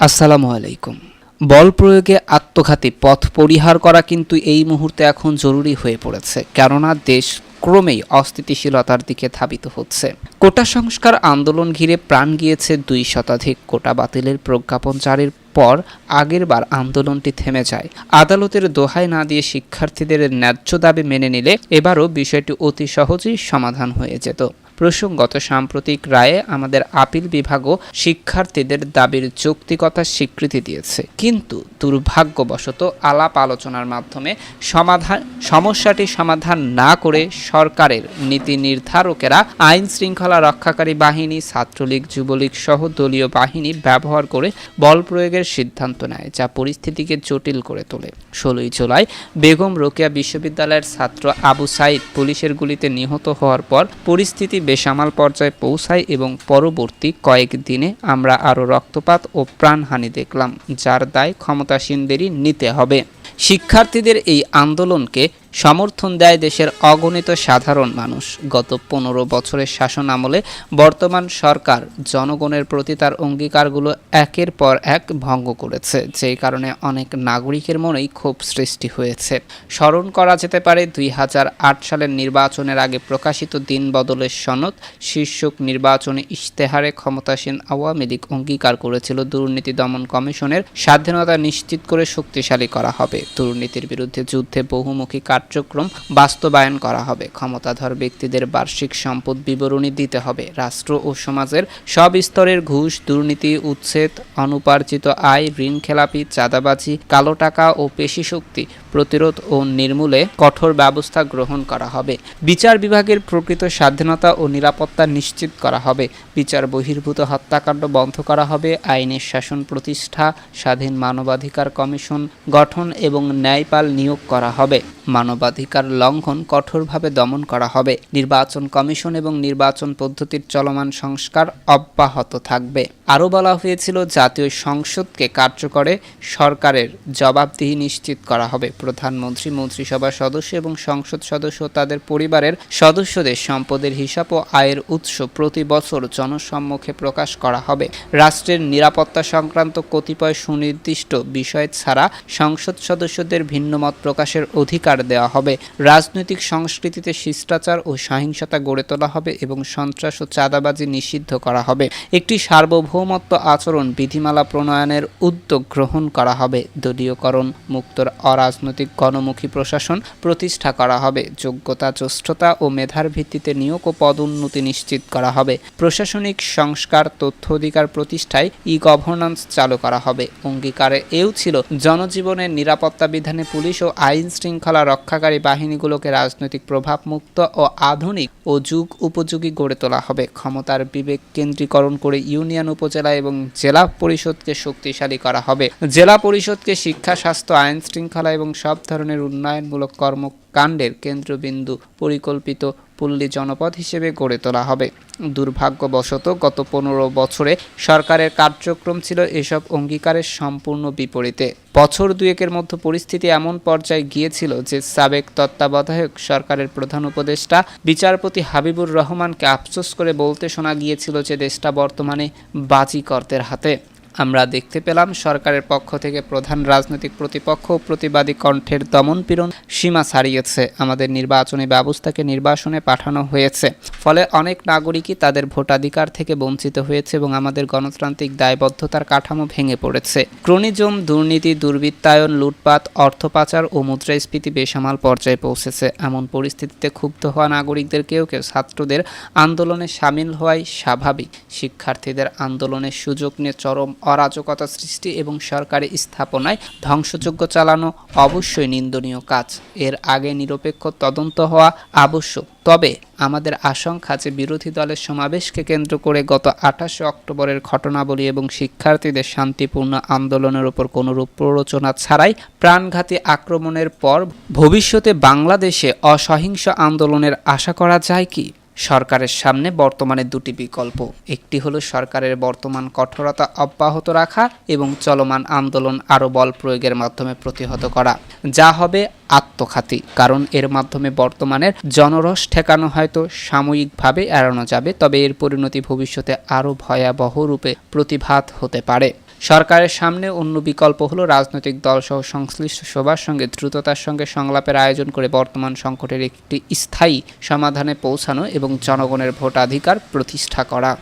আসসালামু আলাইকুম। বল প্রয়োগে আত্মঘাতী পথ পরিহার করা কিন্তু এই মুহূর্তে এখন জরুরি হয়ে পড়েছে, কেননা দেশ ক্রমেই অস্থিতিশীলতার দিকে ধাবিত হচ্ছে। কোটা সংস্কার আন্দোলন ঘিরে প্রাণ গিয়েছে 2 শতাধিক। কোটা বাতিলের প্রজ্ঞাপন জারির পর আগেরবার আন্দোলনটি থেমে যায়। আদালতের দোহাই না দিয়ে শিক্ষার্থীদের ন্যায্য দাবি মেনে নিলে এবারও বিষয়টি অতি সহজেই সমাধান হয়ে যেত। প্রসঙ্গত, সাম্প্রতিক রায়ে আমাদের আপিল বিভাগও শিক্ষার্থীদের দাবির যৌক্তিকতার স্বীকৃতি দিয়েছে, কিন্তু দুর্ভাগ্যবশত আলাপ আলোচনার মাধ্যমে সমস্যাটি সমাধান না করে সরকারের নীতি নির্ধারকেরা আইন শৃঙ্খলা রক্ষাকারী বাহিনী, ছাত্রলীগ, যুবলীগ সহ দলীয় বাহিনী ব্যবহার করে বল প্রয়োগের সিদ্ধান্ত নেয়, যা পরিস্থিতিকে জটিল করে তোলে। 16 জুলাই বেগম রোকেয়া বিশ্ববিদ্যালয়ের ছাত্র আবু সাইদ পুলিশের গুলিতে নিহত হওয়ার পর পরিস্থিতি বেসামাল পর্যায়ে পৌঁছায় এবং পরবর্তী কয়েক দিনে আমরা আরও রক্তপাত ও প্রাণহানি দেখলাম, যার দায় ক্ষমতাসীনদেরই নিতে হবে। শিক্ষার্থীদের এই আন্দোলনকে সমর্থন দেয় দেশের অগণিত সাধারণ মানুষ। গত 15 বছরের শাসন আমলে বর্তমান সরকার জনগণের প্রতি তার অঙ্গীকারগুলো একের পর এক ভঙ্গ করেছে, যেই কারণে অনেক নাগরিকের মনেই ক্ষোভ সৃষ্টি হয়েছে। স্মরণ করা যেতে পারে 2008 সালের নির্বাচনের আগে প্রকাশিত দিন বদলের সনদ শীর্ষক নির্বাচনী ইশতেহারে ক্ষমতাসীন আওয়ামী লীগ অঙ্গীকার করেছিল দুর্নীতি দমন কমিশনের স্বাধীনতা নিশ্চিত করে শক্তিশালী করা হবে, দুর্নীতির বিরুদ্ধে যুদ্ধে বহুমুখী কার্যক্রম বাস্তবায়ন করা হবে, ক্ষমতাধর ব্যক্তিদের বার্ষিক সম্পদ বিবরণী দিতে হবে, রাষ্ট্র ও সমাজের সব স্তরের ঘুষ, দুর্নীতি উচ্ছেদ, অনুপার্জিত আয়, ঋণ খেলাপি, চাঁদাবাজি, কালো টাকা ও পেশিশক্তি প্রতিরোধ ও নির্মূলে কঠোর ব্যবস্থা গ্রহণ করা হবে, বিচার বিভাগের প্রকৃত স্বাধীনতা ও নিরাপত্তা নিশ্চিত করা হবে, বিচার বহির্ভূত হত্যাকাণ্ড বন্ধ করা হবে, আইনের শাসন প্রতিষ্ঠা, স্বাধীন মানবাধিকার কমিশন গঠন এবং ন্যায়পাল নিয়োগ করা হবে, মানবাধিকার লঙ্ঘন কঠোরভাবে দমন করা হবে, নির্বাচন কমিশন এবং নির্বাচন পদ্ধতির চলমান সংস্কার অব্যাহত থাকবে। আরও বলা হয়েছিল জাতীয় সংসদকে কার্যকরে সরকারের জবাবদিহি নিশ্চিত করা হবে, প্রধানমন্ত্রী, মন্ত্রিসভার সদস্য এবং সংসদ সদস্য ও তাদের পরিবারের সদস্যদের সম্পদের হিসাব ও আয়ের উৎস প্রতি বছর জনসম্মুখে প্রকাশ করা হবে, রাষ্ট্রের নিরাপত্তা সংক্রান্ত কতিপয় সুনির্দিষ্ট বিষয় ছাড়া সংসদ সদস্যদের ভিন্নমত প্রকাশের অধিকার দেওয়া হবে, রাজনৈতিক সংস্কৃতিতে শিষ্টাচার ও সহিংসতা গড়ে তোলা হবে এবং সন্ত্রাস ও চাঁদাবাজি নিষিদ্ধ করা হবে, একটি সার্বভৌমত্ব আচরণ বিধিমালা প্রণয়নের উদ্যোগ গ্রহণ করা হবে, দলীয়করণ মুক্ত অরাজনৈতিক গণমুখী প্রশাসন প্রতিষ্ঠা করা হবে, যোগ্যতা, জ্যেষ্ঠতা ও মেধার ভিত্তিতে নিয়োগ ও পদোন্নতি নিশ্চিত করা হবে, প্রশাসনিক সংস্কার, তথ্য অধিকার প্রতিষ্ঠায় ই-গভর্নেন্স চালু করা হবে। অঙ্গীকারে এও ছিল জনজীবনের নিরাপত্তা বিধানে পুলিশ ও আইন শৃঙ্খলা রক্ষাকারী বাহিনীগুলোকে রাজনৈতিক প্রভাব মুক্ত ও আধুনিক ও যুগ উপযোগী গড়ে তোলা হবে, ক্ষমতার বিবেক কেন্দ্রীকরণ করে ইউনিয়ন, উপজেলা এবং জেলা পরিষদকে শক্তিশালী করা হবে, জেলা পরিষদকে শিক্ষা, স্বাস্থ্য, আইন শৃঙ্খলা এবং সব ধরনের উন্নয়নমূলক কর্মকাণ্ডের কেন্দ্রবিন্দু পরিকল্পিত পল্লী জনপদ হিসেবে গড়ে তোলা হবে। দুর্ভাগ্যবশত গত 15 বছরে সরকারের কার্যক্রম ছিল এসব অঙ্গীকারের সম্পূর্ণ বিপরীতে। বছর দুয়েকের মধ্যে পরিস্থিতি এমন পর্যায়ে গিয়েছিল যে সাবেক তত্ত্বাবধায়ক সরকারের প্রধান উপদেষ্টা বিচারপতি হাবিবুর রহমানকে আফসোস করে বলতে শোনা গিয়েছিল যে দেশটা বর্তমানে বাজিকরদের হাতে। আমরা দেখতে পেলাম সরকারের পক্ষ থেকে প্রধান রাজনৈতিক প্রতিপক্ষ ও প্রতিবাদী কণ্ঠের দমনপীড়ন সীমা ছাড়িয়েছে। আমাদের নির্বাচনী ব্যবস্থাকে নির্বাসনে পাঠানো হয়েছে, ফলে অনেক নাগরিকই তাদের ভোটাধিকার থেকে বঞ্চিত হয়েছে এবং আমাদের গণতান্ত্রিক দায়বদ্ধতার কাঠামো ভেঙে পড়েছে। ক্রোনিজম, দুর্নীতি, দুর্বৃত্তায়ন, লুটপাট, অর্থ পাচার ও মুদ্রাস্ফীতি বেসামাল পর্যায়ে পৌঁছেছে। এমন পরিস্থিতিতে ক্ষুব্ধ হওয়া নাগরিকদের কেউ কেউ ছাত্রদের আন্দোলনে সামিল হওয়াই স্বাভাবিক। শিক্ষার্থীদের আন্দোলনের সুযোগ নিয়ে চরম অরাজকতা সৃষ্টি এবং সরকারি স্থাপনায় ধ্বংসযজ্ঞ চালানো অবশ্যই নিন্দনীয় কাজ। এর আগে নিরপেক্ষ তদন্ত হওয়া আবশ্যক। তবে আমাদের আশঙ্কা যে বিরোধী দলের সমাবেশকে কেন্দ্র করে গত 28 অক্টোবরের ঘটনাবলী এবং শিক্ষার্থীদের শান্তিপূর্ণ আন্দোলনের উপর কোনোরূপ প্ররোচনা ছাড়াই প্রাণঘাতী আক্রমণের পর ভবিষ্যতে বাংলাদেশে অসহিংস আন্দোলনের আশা করা যায় কি? সরকারের সামনে বর্তমানে 2টি বিকল্প। একটি হলো সরকারের বর্তমান কঠোরতা অব্যাহত রাখা এবং চলমান আন্দোলন আরও বল প্রয়োগের মাধ্যমে প্রতিহত করা, যা হবে আত্মঘাতী, কারণ এর মাধ্যমে বর্তমানের জনরস ঠেকানো হয়তো সাময়িকভাবে এড়ানো যাবে, তবে এর পরিণতি ভবিষ্যতে আরও ভয়াবহ রূপে প্রতিভাত হতে পারে। সরকারের সামনে অন্য বিকল্প হলো রাজনৈতিক দলসহ সংশ্লিষ্ট সবার সঙ্গে দ্রুততার সঙ্গে সংলাপের আয়োজন করে বর্তমান সংকটের একটি স্থায়ী সমাধানে পৌঁছানো এবং জনগণের ভোটাধিকার প্রতিষ্ঠা করা।